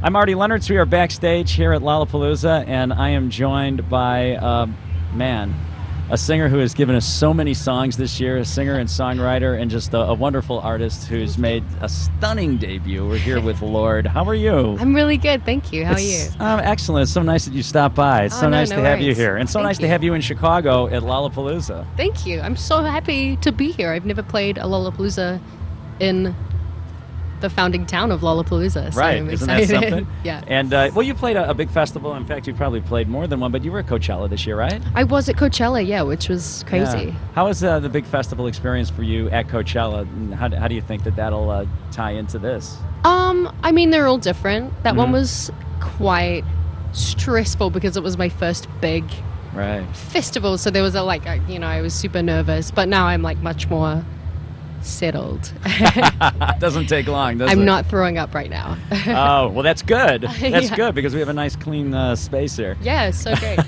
I'm Marty Leonards. We are backstage here at Lollapalooza, and I am joined by, a singer who has given us so many songs this year, a singer and songwriter, and just a wonderful artist who's made a stunning debut. We're here with Lorde. How are you? I'm really good, thank you. How are you? Excellent. It's so nice that you stopped by. It's so nice to have you here. And so Thank nice you. to have you in Chicago at Lollapalooza. Thank you. I'm so happy to be here. I've never played a Lollapalooza in the founding town of Lollapalooza. So Right, I'm isn't that excited. something? Yeah. And, you played a big festival. In fact, you probably played more than one, but you were at Coachella this year, right? I was at Coachella, yeah, which was crazy. Yeah. How was the big festival experience for you at Coachella? And how do you think that'll tie into this? I mean, they're all different. That one Mhm. was quite stressful because it was my first big Right. festival. So there was I was super nervous, but now I'm like much more settled. Doesn't take long, does it? I'm not throwing up right now. Oh, well, that's good. That's Yeah. good because we have a nice, clean space here. Yeah, it's so great.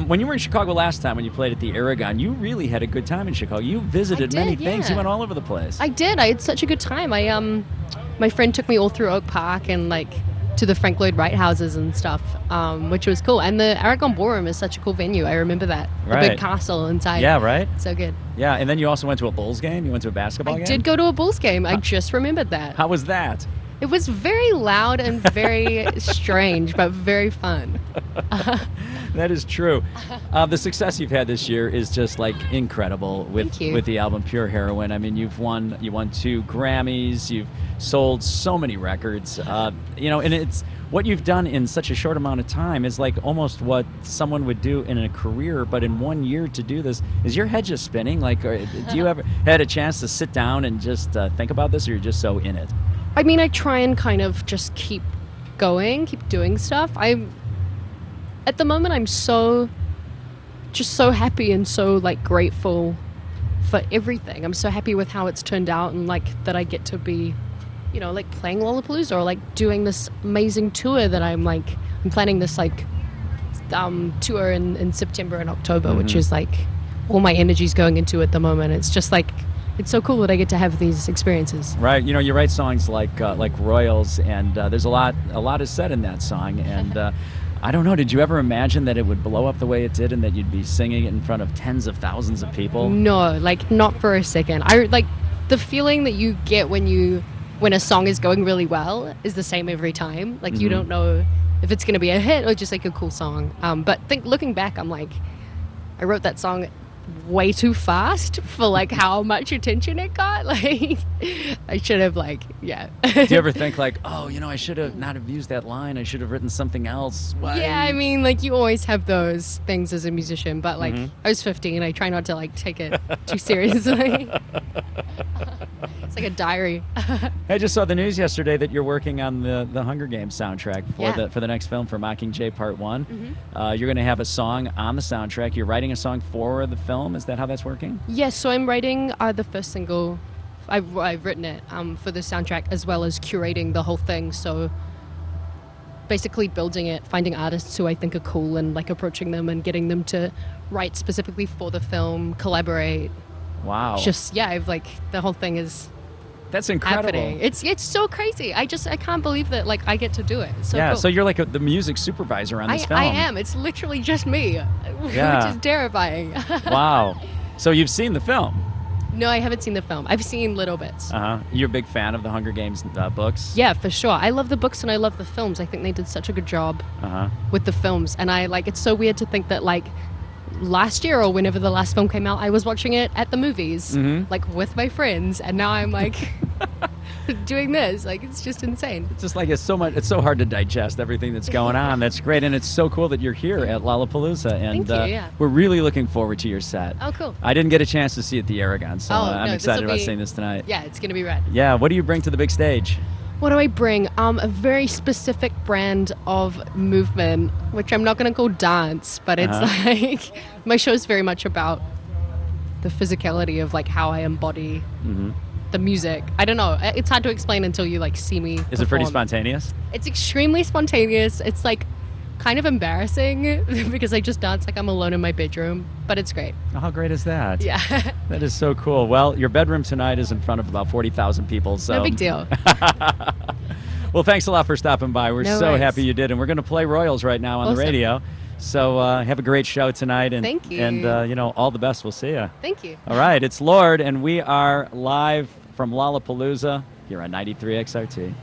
When you were in Chicago last time, when you played at the Aragon, you really had a good time in Chicago. You visited many did, things. yeah. You went all over the place. I did. I had such a good time. My friend took me all through Oak Park and to the Frank Lloyd Wright houses and stuff, which was cool. And the Aragon Ballroom is such a cool venue. I remember that. The Right. big castle inside. Yeah, right? So good. Yeah, and then you also went to a Bulls game? You went to a basketball game? I did go to a Bulls game. I just remembered that. How was that? It was very loud and very strange, but very fun. That is true. The success you've had this year is just incredible Thank you. with the album Pure Heroin. I mean, you won 2 Grammys. You've sold so many records. And it's what you've done in such a short amount of time is almost what someone would do in a career. But in 1 year to do this, is your head just spinning? Do you ever had a chance to sit down and just think about this, or you're just so in it? I mean, I try and kind of just keep going, keep doing stuff. At the moment, I'm so happy and so grateful for everything. I'm so happy with how it's turned out and that I get to be, playing Lollapalooza or doing this amazing tour that I'm planning this tour in September and October, which is all my energy's going into at the moment. It's just it's so cool that I get to have these experiences. Right. You write songs like Royals, and there's a lot is said in that song. And I don't know, did you ever imagine that it would blow up the way it did and that you'd be singing it in front of tens of thousands of people? No, not for a second. The feeling that you get when a song is going really well is the same every time. You don't know if it's going to be a hit or just a cool song. But looking back, I'm I wrote that song way too fast for how much attention it got. I should have yeah. Do you ever think I should have not have used that line, I should have written something else? Why? Yeah, I mean you always have those things as a musician, but I was 15, I try not to take it too seriously. It's like a diary. I just saw the news yesterday that you're working on the Hunger Games soundtrack for the next film, for Mockingjay Part 1. You're going to have a song on the soundtrack. You're writing a song for the film. Is that how that's working? Yes, so I'm writing the first single. I've written it for the soundtrack, as well as curating the whole thing. So basically building it, finding artists who I think are cool and approaching them and getting them to write specifically for the film, collaborate. Wow. Just, the whole thing is... That's incredible. happening. It's so crazy. I can't believe that I get to do it. It's so yeah, cool. so you're the music supervisor on this film. I am. It's literally just me, Yeah. which is terrifying. Wow. So you've seen the film? No, I haven't seen the film. I've seen little bits. You're a big fan of the Hunger Games books? Yeah, for sure. I love the books and I love the films. I think they did such a good job with the films. And it's so weird to think that last year or whenever the last film came out, I was watching it at the movies, with my friends, and now I'm doing this. It's just insane. It's just it's so hard to digest everything that's going on. That's great, and it's so cool that you're here at Lollapalooza, and Thank you, yeah. we're really looking forard to your set. Oh, cool. I didn't get a chance to see it at the Aragon, so I'm excited this'll about be- seeing this tonight. Yeah, it's going to be rad. Yeah, what do you bring to the big stage? What do I bring? A very specific brand of movement, which I'm not going to call dance, but it's my show is very much about the physicality of how I embody the music. I don't know. It's hard to explain until you see me. Is it pretty perform. spontaneous? It's extremely spontaneous. It's kind of embarrassing because I just dance I'm alone in my bedroom, but it's great. Oh, how great is that? Yeah. That is so cool. Well, your bedroom tonight is in front of about 40,000 people, so No big deal. Well, thanks a lot for stopping by. We're No so worries. happy you did, and we're going to play Royals right now on the Awesome. radio. So have a great show tonight, and Thank you. And all the best. We'll see you. Thank you. All right, it's Lorde, and we are live from Lollapalooza here on 93 XRT.